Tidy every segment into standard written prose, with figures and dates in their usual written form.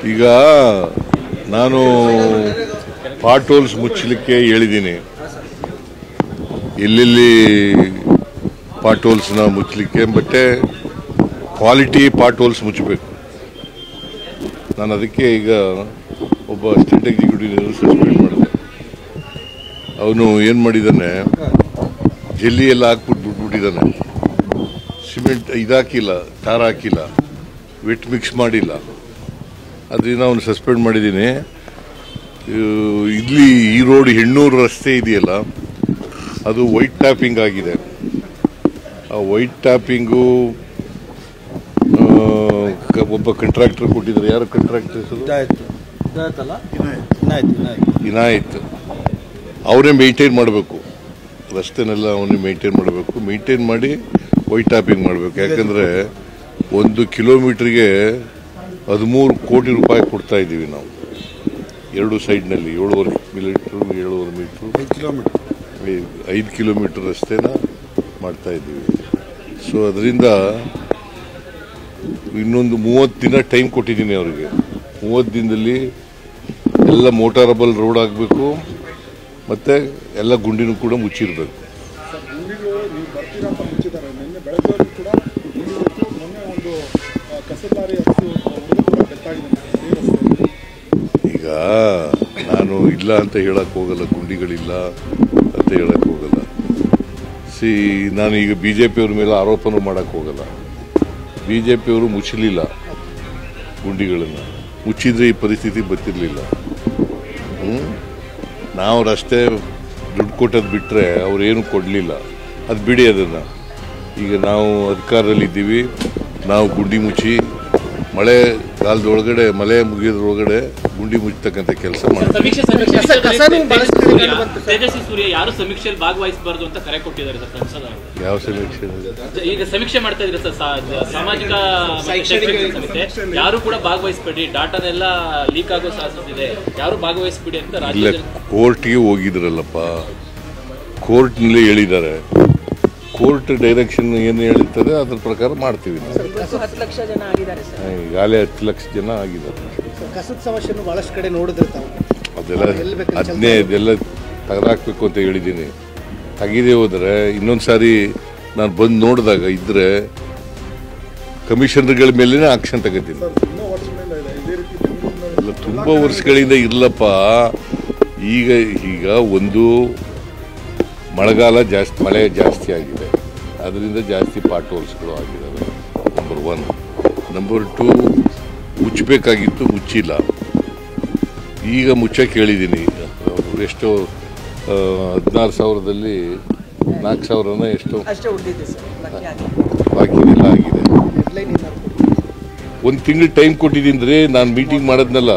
ಈಗ ನಾನು pot holes ಮುಚ್ಚಲಿಕ್ಕೆ ಹೇಳಿದ್ದೀನಿ. ಎಲ್ಲೆಲ್ಲಿ ಪಾಟ್ ಹೋಲ್ಸ್ನ ಮುಚ್ಚಲಿಕ್ಕೆ, ಮತ್ತೆ ಕ್ವಾಲಿಟಿ ಪಾಟ್ ಹೋಲ್ಸ್ ಮುಚ್ಚಬೇಕು. ನಾನು ಅದಕ್ಕೆ ಈಗ ಒಬ್ಬ ಸ್ಟೇಟ್ ಎಕ್ಸಿಕ್ಯೂಟಿವ್ ಸಸ್ಪೆಂಡ್ ಮಾಡಿದೆ. ಅವನು ಏನು ಮಾಡಿದ್ದಾನೆ, ಜಲ್ಲಿ ಎಲ್ಲ ಬಿಟ್ಬಿಟ್ಟಿದ್ದಾನೆ. ಸಿಮೆಂಟ್ ಇದಾಕಿಲ್ಲ, ಟಾರ್ ಹಾಕಿಲ್ಲ, ವೆಟ್ ಮಿಕ್ಸ್ ಮಾಡಿಲ್ಲ. ಅದರಿಂದ ಅವನು ಸಸ್ಪೆಂಡ್ ಮಾಡಿದ್ದೀನಿ. ಇಲ್ಲಿ ಈ ರೋಡ್ ಹೆಣ್ಣೂರು ರಸ್ತೆ ಇದೆಯಲ್ಲ, ಅದು ವೈಟ್ ಟ್ಯಾಪಿಂಗ್ ಆಗಿದೆ. ಆ ವೈಟ್ ಟ್ಯಾಪಿಂಗು ಒಬ್ಬ ಕಾಂಟ್ರಾಕ್ಟರ್ ಕೊಟ್ಟಿದ್ದಾರೆ. ಯಾರು ಕಾಂಟ್ರಾಕ್ಟರ್ ಹೆಸರು? ಇನಾಯತ್. ಅವರೇ ಮೇಂಟೈನ್ ಮಾಡಬೇಕು, ರಸ್ತೆನೆಲ್ಲ ಅವನೇ ಮೇಂಟೈನ್ ಮಾಡಬೇಕು. ಮೇಂಟೈನ್ ಮಾಡಿ ವೈಟ್ ಟ್ಯಾಪಿಂಗ್ ಮಾಡಬೇಕು. ಯಾಕಂದರೆ 1 ಕಿಲೋಮೀಟ್ರಿಗೆ 13 ಕೋಟಿ ರೂಪಾಯಿ ಕೊಡ್ತಾ ಇದ್ದೀವಿ ನಾವು. 2 ಸೈಡ್ನಲ್ಲಿ 7.5 ಮೀಟ್ರು 5 ಕಿಲೋಮೀಟರ್ ರಸ್ತೆನ ಮಾಡ್ತಾ ಇದ್ದೀವಿ. ಸೊ ಅದರಿಂದ ಇನ್ನೊಂದು 30 ದಿನ ಟೈಮ್ ಕೊಟ್ಟಿದ್ದೀನಿ ಅವರಿಗೆ. 30 ದಿನದಲ್ಲಿ ಎಲ್ಲ ಮೋಟಾರಬಲ್ ರೋಡ್ ಆಗಬೇಕು, ಮತ್ತು ಎಲ್ಲ ಗುಂಡಿನೂ ಕೂಡ ಮುಚ್ಚಿರಬೇಕು. ಈಗ ನಾನು ಇಲ್ಲ ಅಂತ ಹೇಳಕ್ ಹೋಗಲ್ಲ, ಗುಂಡಿಗಳಿಲ್ಲ ಅಂತ ಹೇಳಕ್ ಹೋಗಲ್ಲ. ನಾನು ಈಗ ಬಿಜೆಪಿಯವ್ರ ಮೇಲೆ ಆರೋಪನೂ ಮಾಡಕ್ ಹೋಗಲ್ಲ. ಬಿಜೆಪಿಯವರು ಮುಚ್ಚಲಿಲ್ಲ ಗುಂಡಿಗಳನ್ನು. ಮುಚ್ಚಿದ್ರೆ ಈ ಪರಿಸ್ಥಿತಿ ಬರ್ತಿರ್ಲಿಲ್ಲ. ನಾವು ರಸ್ತೆ ದುಡ್ಡು ಕೊಟ್ಟದ್ದು ಬಿಟ್ಟರೆ ಅವ್ರೇನು ಕೊಡಲಿಲ್ಲ. ಅದು ಬಿಡಿ ಅದನ್ನು. ಈಗ ನಾವು ಅಧಿಕಾರದಲ್ಲಿದ್ದೀವಿ. ನಾವು ಗುಂಡಿ ಮುಚ್ಚಿ ಮಳೆಗಾಲದೊಳಗಡೆ, ಮಳೆ ಮುಗಿಯೋದ್ರೊಳಗಡೆ ಗುಂಡಿ ಮುಚ್ಚತಕ್ಕಂಥ ಕೆಲಸ ಮಾಡ್ತೀವಿ. ತೇಜಸ್ವಿ ಸೂರ್ಯ ಯಾರು ಸಮೀಕ್ಷೆಯಲ್ಲಿ ಭಾಗವಹಿಸಬಾರದು ಅಂತ ಕರೆ ಕೊಟ್ಟಿದ್ದಾರೆ ಸರ್ ಸಂಸದ. ಯಾವ ಸಮೀಕ್ಷೆ? ಈಗ ಸಮೀಕ್ಷೆ ಮಾಡ್ತಾ ಇದ್ರೆ ಸರ್, ಸಾಮಾಜಿಕ ಸಮಿತಿ ಯಾರು ಕೂಡ ಭಾಗವಹಿಸಬೇಡಿ, ಡಾಟಾನೆಲ್ಲ ಲೀಕ್ ಆಗೋ ಚಾನ್ಸಸ್ ಇದೆ, ಯಾರು ಭಾಗವಹಿಸಬೇಡಿ ಅಂತ ರಾಜ್ಯದಲ್ಲಿ ಕೋರ್ಟ್ಗೆ ಹೋಗಿದ್ರಲ್ಲಪ್ಪ. ಕೋರ್ಟ್ನಲ್ಲಿ ಹೇಳಿದ್ದಾರೆ. ಕೋರ್ಟ್ ಡೈರೆಕ್ಷನ್ ಏನು ಹೇಳ್ತದೆ ಅದ್ರ ಪ್ರಕಾರ ಮಾಡ್ತೀವಿ ನಾವು. 10 ಲಕ್ಷ ಜನ ಆಗಿದ್ದಾರೆ ಸರ್. ಈಗಾಗಲೇ 10 ಲಕ್ಷ ಜನ ಆಗಿದ್ದಾರೆ. ಕಸದ ಸಮಸ್ಯೆಯನ್ನು ಬಹಳಷ್ಟು ಕಡೆ ನೋಡಿದಿರ್ತಾವೆ. ಅದೆಲ್ಲ ತೆಗೆದಾಕ್ಬೇಕು ಅಂತ ಹೇಳಿದ್ದೀನಿ. ತೆಗೆದೇ ಹೋದರೆ ಇನ್ನೊಂದು ಸಾರಿ ನಾನು ಬಂದು ನೋಡಿದಾಗ ಇದ್ರೆ ಕಮಿಷನರ್ಗಳ ಮೇಲೇ ಆಕ್ಷನ್ ತಗೋತೀನಿ. ಇಲ್ಲ, ತುಂಬ ವರ್ಷಗಳಿಂದ ಇರ್ಲಪ್ಪ. ಈಗ ಒಂದು ಮಳೆಗಾಲ ಜಾಸ್ತಿ, ಮಳೆ ಜಾಸ್ತಿ ಆಗಿದೆ, ಅದರಿಂದ ಜಾಸ್ತಿ ಪಾಟ್ ಹೋಲ್ಸ್ಗಳು ಆಗಿದ್ದಾವೆ. ನಂಬರ್ 1. ನಂಬರ್ 2, ಮುಚ್ಚಬೇಕಾಗಿತ್ತು, ಮುಚ್ಚಿಲ್ಲ. ಈಗ ಮುಚ್ಚಕ್ಕೆ ಹೇಳಿದ್ದೀನಿ. ಎಷ್ಟೋ 16,000ದಲ್ಲಿ 4,000ನ ಎಷ್ಟೋ ಬಾಕಿದೆಲ್ಲ ಆಗಿದೆ. 1 ತಿಂಗಳು ಟೈಮ್ ಕೊಟ್ಟಿದ್ದೀನಿ. ನಾನು ಮೀಟಿಂಗ್ ಮಾಡೋದ್ನಲ್ಲ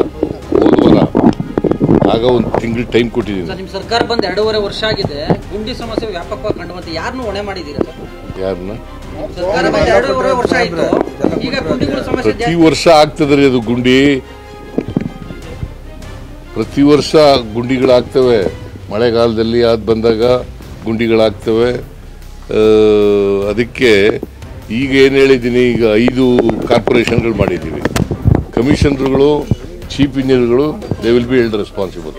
ಹೋದವಾರ, ಆಗ 1 ತಿಂಗಳು ಟೈಮ್ ಕೊಟ್ಟಿದ್ದೀನಿ. ನಿಮ್ಮ ಸರ್ಕಾರ ಬಂದು 2.5 ವರ್ಷ ಆಗಿದೆ. ಗುಂಡಿ ಸಮಸ್ಯೆ ವ್ಯಾಪಕವಾಗಿ ಕಂಡುಬಂತು. ಯಾರನ್ನು ಹೊಣೆ ಮಾಡಿದ್ದೀರಾ ಸರ್? ಯಾರನ್ನ? ಸರ್ಕಾರ ಬಂದು 2.5 ವರ್ಷ ಆಯಿತು. ಈಗ ಗುಂಡಿಗಳ ಸಮಸ್ಯೆ ಪ್ರತಿ ವರ್ಷ ಆಗ್ತದ್ರಿ ಅದು. ಗುಂಡಿ ಪ್ರತಿ ವರ್ಷ ಗುಂಡಿಗಳಾಗ್ತವೆ. ಮಳೆಗಾಲದಲ್ಲಿ ಅದು ಬಂದಾಗ ಗುಂಡಿಗಳಾಗ್ತವೆ. ಅದಕ್ಕೆ ಈಗ ಏನು ಹೇಳಿದ್ದೀನಿ, ಈಗ 5 ಕಾರ್ಪೊರೇಷನ್ಗಳು ಮಾಡಿದ್ದೀವಿ. ಕಮಿಷನರ್ಗಳು, ಚೀಫ್ ಇಂಜಿನಿಯರ್ಗಳು, they will be held responsible.